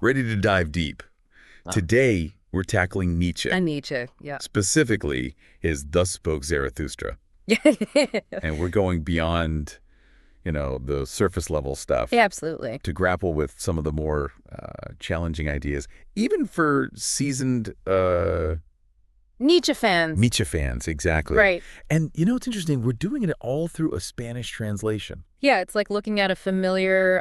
Ready to dive deep. Oh. Today, we're tackling Nietzsche. And Nietzsche, yeah. Specifically, his Thus Spoke Zarathustra. And we're going beyond, the surface level stuff. Yeah, absolutely. To grapple with some of the more challenging ideas, even for seasoned Nietzsche fans. Nietzsche fans, exactly. Right. And it's interesting, we're doing it all through a Spanish translation. Yeah, it's like looking at a familiar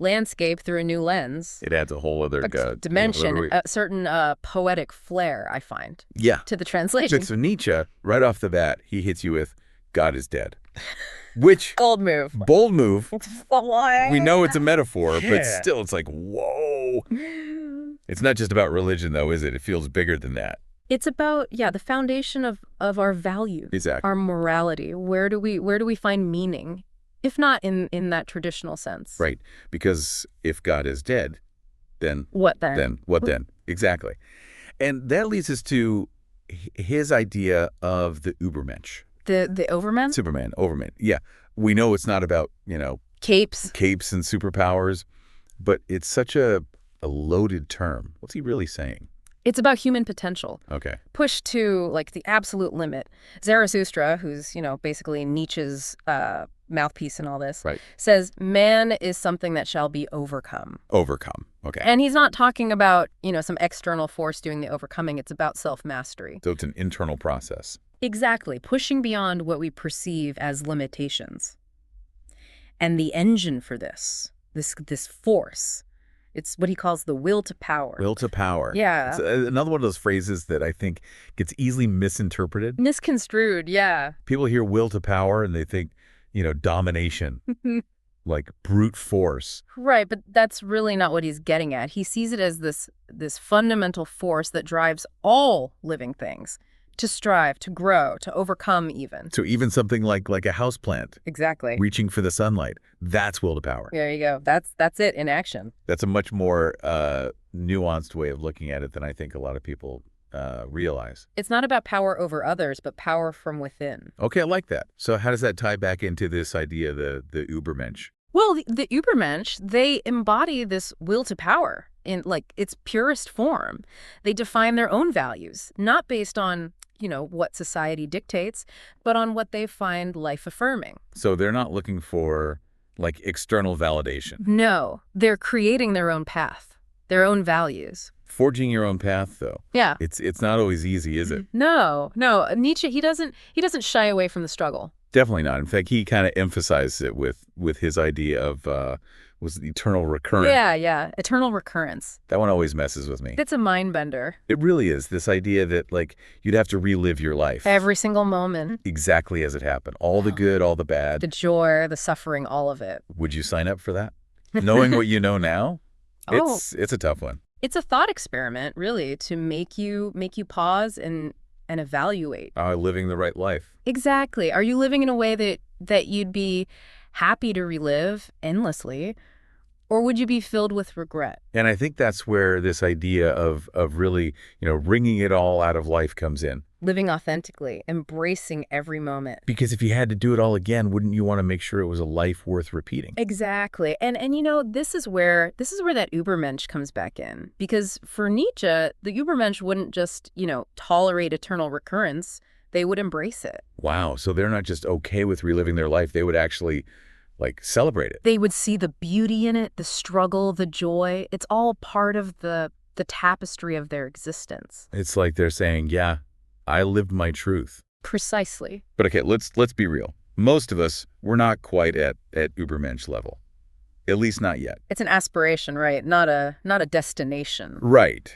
landscape through a new lens. It adds a whole other dimension, a certain poetic flair, I find. Yeah. To the translation. So Nietzsche, right off the bat, he hits you with, God is dead. Which... Bold move. Bold move. We know it's a metaphor, Yeah. but still it's like, whoa. It's not just about religion, though, is it? It feels bigger than that. It's about, the foundation of our values. Exactly. Our morality. Where do we find meaning? If not in that traditional sense. Right. Because if God is dead, then... What then? Then what then? Exactly. And that leads us to his idea of the Ubermensch. The Overman? Superman, Overman. Yeah. We know it's not about, Capes and superpowers, but it's such a loaded term. What's he really saying? It's about human potential. Okay. Pushed to, the absolute limit. Zarathustra, who's, basically Nietzsche's mouthpiece in all this, Right. says man is something that shall be overcome. Overcome. Okay. And he's not talking about, some external force doing the overcoming. It's about self-mastery. So it's an internal process. Exactly. Pushing beyond what we perceive as limitations. And the engine for this force, it's what he calls the will to power. Will to power. Yeah. It's another one of those phrases that I think gets easily misinterpreted. Misconstrued, yeah. People hear will to power and they think, domination, like brute force. Right, but that's really not what he's getting at. He sees it as this fundamental force that drives all living things to strive, to grow, to overcome even. So even something like a houseplant. Exactly. Reaching for the sunlight. That's will to power. There you go. That's it in action. That's a much more nuanced way of looking at it than I think a lot of people realize. It's not about power over others, but power from within. Okay, I like that. So how does that tie back into this idea, the Ubermensch? Well, the Ubermensch, they embody this will to power in its purest form. They define their own values, not based on, what society dictates, but on what they find life-affirming. So they're not looking for, external validation. No, they're creating their own path, their own values. Forging your own path, though. Yeah. It's not always easy, is it? No. Nietzsche, he doesn't shy away from the struggle. Definitely not. In fact, he kind of emphasized it with his idea of was it eternal recurrence. Yeah. Eternal recurrence. That one always messes with me. It's a mind bender. It really is. This idea that you'd have to relive your life. Every single moment. Exactly as it happened. All the good, all the bad. The joy, the suffering, all of it. Would you sign up for that? Knowing what you know now? It's a tough one. It's a thought experiment, really, to make you pause and evaluate. Living the right life. Exactly. Are you living in a way that you'd be happy to relive endlessly, or would you be filled with regret? And I think that's where this idea of really, wringing it all out of life comes in. Living authentically, embracing every moment. Because if you had to do it all again, wouldn't you want to make sure it was a life worth repeating? Exactly. And this is where that Übermensch comes back in. Because for Nietzsche, the Übermensch wouldn't just, tolerate eternal recurrence. They would embrace it. Wow. So they're not just okay with reliving their life. They would actually, celebrate it. They would see the beauty in it, the struggle, the joy. It's all part of the tapestry of their existence. It's like they're saying, yeah, I lived my truth. Precisely. But okay, let's be real. Most of us, we're not quite at Ubermensch level. At least not yet. It's an aspiration, right? Not a destination. Right.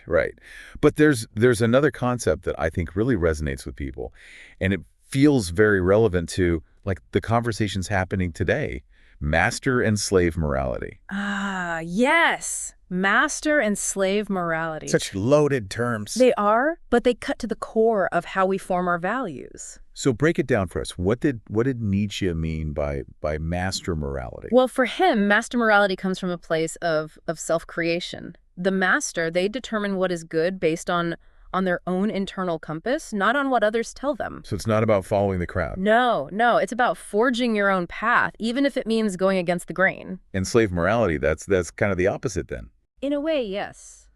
But there's another concept that I think really resonates with people, and it feels very relevant to the conversations happening today. Master and slave morality. Ah, yes. Master and slave morality. Such loaded terms. They are, but they cut to the core of how we form our values. So break it down for us. What did Nietzsche mean by master morality? Well, for him, master morality comes from a place of self-creation. The master, they determine what is good based on their own internal compass, not on what others tell them. So it's not about following the crowd. No, it's about forging your own path, even if it means going against the grain. And slave morality, that's kind of the opposite then. In a way, yes.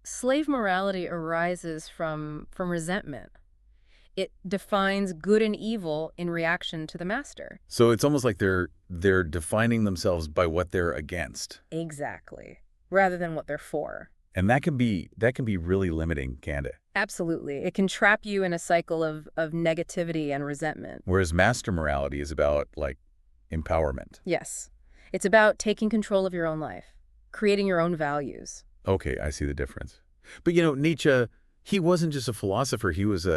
Slave morality arises from resentment. It defines good and evil in reaction to the master. So it's almost like they're defining themselves by what they're against. Exactly. Rather than what they're for. And that can be really limiting, can't it? Absolutely. It can trap you in a cycle of negativity and resentment. Whereas master morality is about, like, empowerment. Yes. It's about taking control of your own life, creating your own values. Okay, I see the difference. But, Nietzsche, he wasn't just a philosopher. He was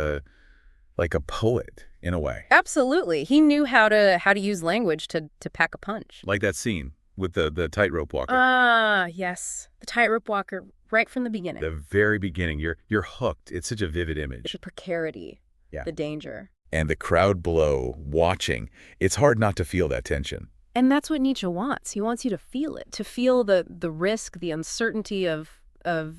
like a poet, in a way. Absolutely. He knew how to use language to pack a punch. Like that scene with the tightrope walker. Ah, yes. The tightrope walker, right from the beginning. The very beginning. You're hooked. It's such a vivid image. The precarity, Yeah. the danger. And the crowd below, watching. It's hard not to feel that tension. And that's what Nietzsche wants. He wants you to feel it, to feel the risk, the uncertainty of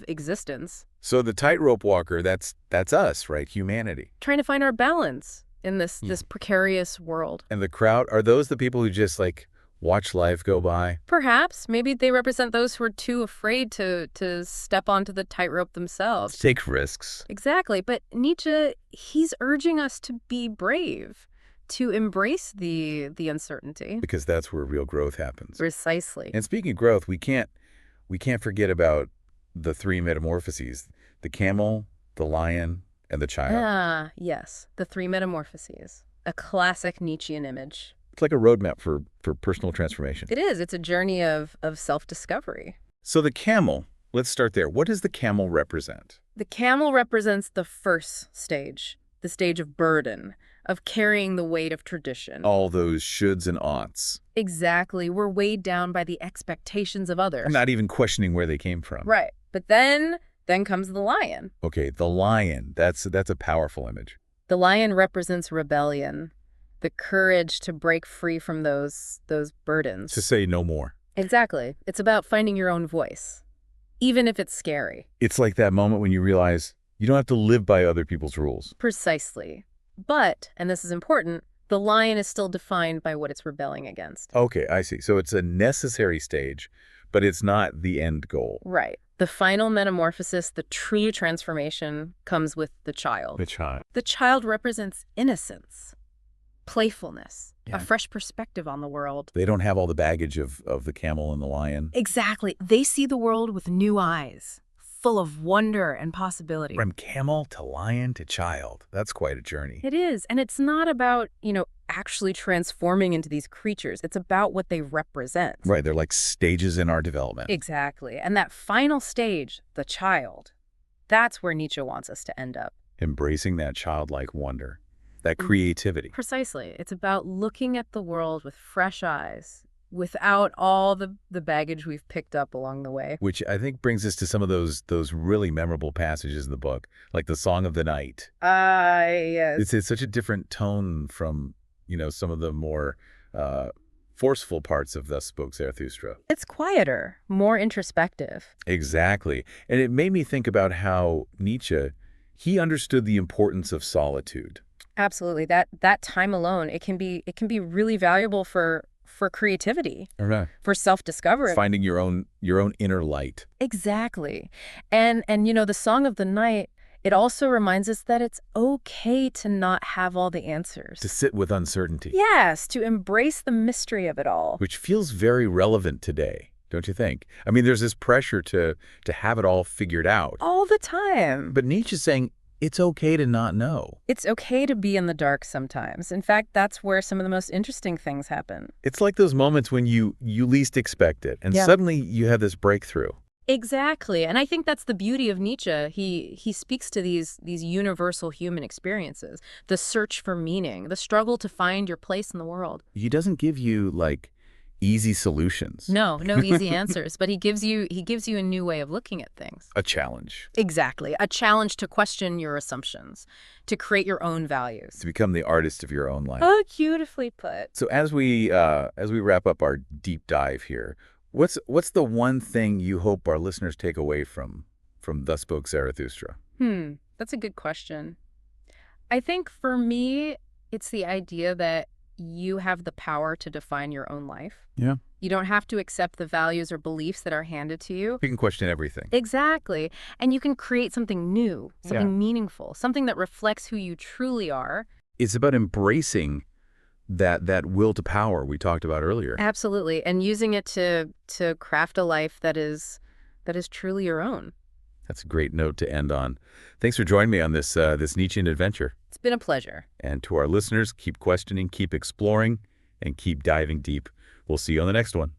existence. So the tightrope walker, that's us, right? Humanity. Trying to find our balance in this precarious world. And the crowd, are those the people who just, like, watch life go by? Perhaps. Maybe they represent those who are too afraid to step onto the tightrope themselves. Take risks. Exactly. But Nietzsche, he's urging us to be brave, to embrace the uncertainty. Because that's where real growth happens. Precisely. And speaking of growth, we can't forget about the three metamorphoses: the camel, the lion, and the child. Ah, yes. The Three Metamorphoses. A classic Nietzschean image. It's like a roadmap for personal transformation. It is. It's a journey of self-discovery. So the camel, let's start there. What does the camel represent? The camel represents the first stage, the stage of burden, of carrying the weight of tradition. All those shoulds and oughts. Exactly. We're weighed down by the expectations of others. I'm not even questioning where they came from. Right. But then comes the lion. Okay, the lion. That's a powerful image. The lion represents rebellion, the courage to break free from those burdens. To say no more. Exactly. It's about finding your own voice, even if it's scary. It's like that moment when you realize you don't have to live by other people's rules. Precisely. But, and this is important, the lion is still defined by what it's rebelling against. Okay, I see. So it's a necessary stage, but it's not the end goal. Right. The final metamorphosis, the true transformation, comes with the child. The child. The child represents innocence, playfulness, Yeah. a fresh perspective on the world. They don't have all the baggage of the camel and the lion. Exactly. They see the world with new eyes, full of wonder and possibility. From camel to lion to child. That's quite a journey. It is. And it's not about, actually transforming into these creatures. It's about what they represent. Right, they're like stages in our development. Exactly. And that final stage, the child, that's where Nietzsche wants us to end up. Embracing that childlike wonder, that creativity. Precisely. It's about looking at the world with fresh eyes, without all the baggage we've picked up along the way. Which I think brings us to some of those really memorable passages in the book, like the Song of the Night. Yes. It's such a different tone from, some of the more forceful parts of Thus Spoke Zarathustra. It's quieter, more introspective. Exactly. And it made me think about how Nietzsche, he understood the importance of solitude. Absolutely. That time alone, it can be really valuable for creativity, for self-discovery. Finding your own inner light. Exactly. And the Song of the Night, it also reminds us that it's okay to not have all the answers. To sit with uncertainty. Yes, to embrace the mystery of it all. Which feels very relevant today, don't you think? I mean, there's this pressure to have it all figured out. All the time. But Nietzsche's saying it's okay to not know. It's okay to be in the dark sometimes. In fact, that's where some of the most interesting things happen. It's like those moments when you least expect it, and suddenly you have this breakthrough. Exactly. And I think that's the beauty of Nietzsche. He speaks to these universal human experiences, the search for meaning, the struggle to find your place in the world. He doesn't give you, like, easy solutions. No easy answers, but he gives you a new way of looking at things. A challenge. Exactly. A challenge to question your assumptions, to create your own values. To become the artist of your own life. Oh, beautifully put. So as we wrap up our deep dive here, what's the one thing you hope our listeners take away from Thus Spoke Zarathustra? That's a good question. I think for me, it's the idea that you have the power to define your own life. Yeah. You don't have to accept the values or beliefs that are handed to you. You can question everything. Exactly. And you can create something new, something Yeah. meaningful, something that reflects who you truly are. It's about embracing that will to power we talked about earlier. Absolutely. And using it to craft a life that is truly your own. That's a great note to end on. Thanks for joining me on this Nietzschean adventure. It's been a pleasure. And to our listeners, keep questioning, keep exploring, and keep diving deep. We'll see you on the next one.